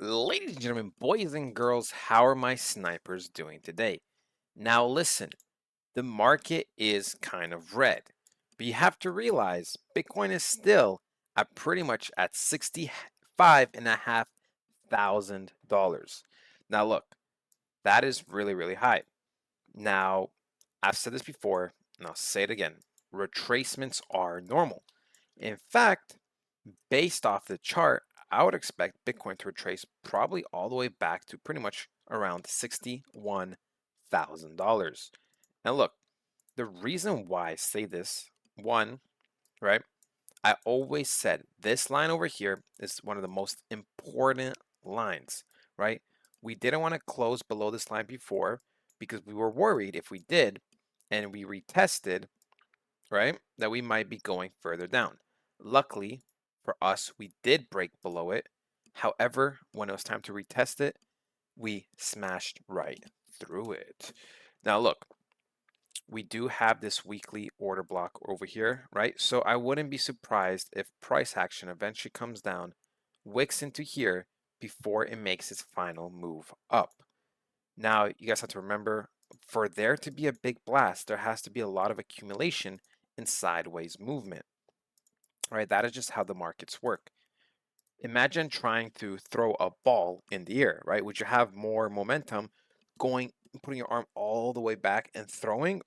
Ladies and gentlemen, boys and girls, how are my snipers doing today? Now, listen, the market is kind of red, but you have to realize Bitcoin is still at pretty much at $65,500. Now, look, that is really, really high. Now, I've said this before, and I'll say it again. Retracements are normal. In fact, based off the chart, I would expect Bitcoin to retrace probably all the way back to pretty much around $61,000. Now, look, the reason why I say this, one, right? I always said this line over here is one of the most important lines, right? We didn't want to close below this line before because we were worried if we did and we retested, right, that we might be going further down. Luckily for us, we did break below it. However, when it was time to retest it, we smashed right through it. Now, look, we do have this weekly order block over here, right? So I wouldn't be surprised if price action eventually comes down, wicks into here before it makes its final move up. Now, you guys have to remember, for there to be a big blast, there has to be a lot of accumulation and sideways movement, right? That is just how the markets work. Imagine trying to throw a ball in the air, right? Would you have more momentum going, putting your arm all the way back and throwing?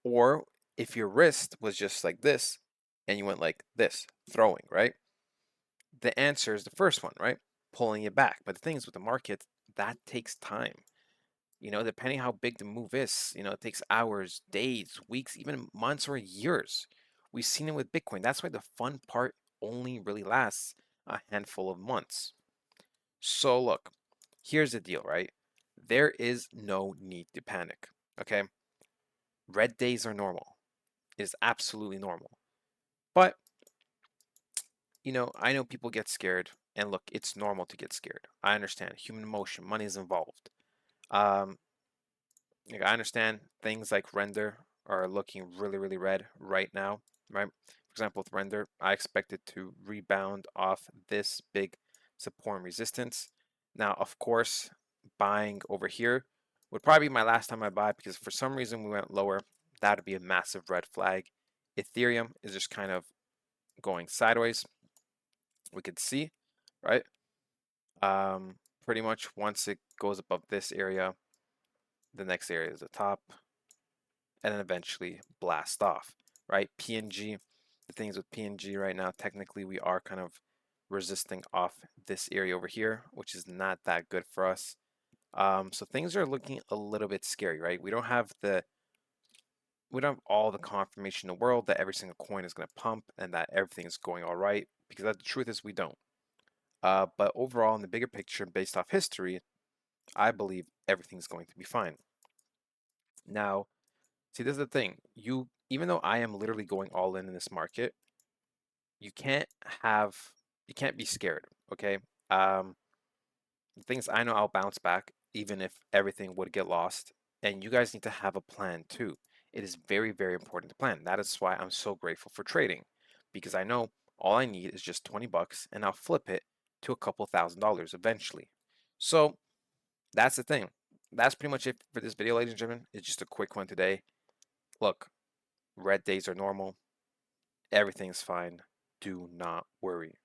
Or if your wrist was just like this and you went like this, throwing, right? The answer is the first one, right? Pulling it back. But the thing is with the market, that takes time. Depending how big the move is, it takes hours, days, weeks, even months or years. We've seen it with Bitcoin. That's why the fun part only really lasts a handful of months. So look, here's the deal, right? There is no need to panic, okay? Red days are normal. It is absolutely normal. But, I know people get scared, and look, it's normal to get scared. I understand human emotion, money is involved. Um, I understand things like render are looking really, really red right now, right? For example, with render, I expect it to rebound off this big support and resistance. Now, of course, buying over here would probably be my last time I buy because for some reason we went lower. That would be a massive red flag. Ethereum is just kind of going sideways. We could see, right? Pretty much once it goes above this area, the next area is the top, and then eventually blast off, right? PNG, the things with PNG right now, technically we are kind of resisting off this area over here, which is not that good for us. So things are looking a little bit scary, right? We don't have all the confirmation in the world that every single coin is going to pump and that everything is going all right, because the truth is we don't. But overall, in the bigger picture, based off history, I believe everything's going to be fine. Now, see, this is the thing. Even though I am literally going all in this market, you can't have, you can't be scared, okay? Um, the thing is, I know I'll bounce back even if everything would get lost, and you guys need to have a plan too. It is very, very important to plan. That is why I'm so grateful for trading, because I know all I need is just 20 bucks and I'll flip it to a couple $1,000s eventually. So that's the thing. That's pretty much it for this video, ladies and gentlemen. It's just a quick one today. Look, red days are normal. Everything's fine. Do not worry.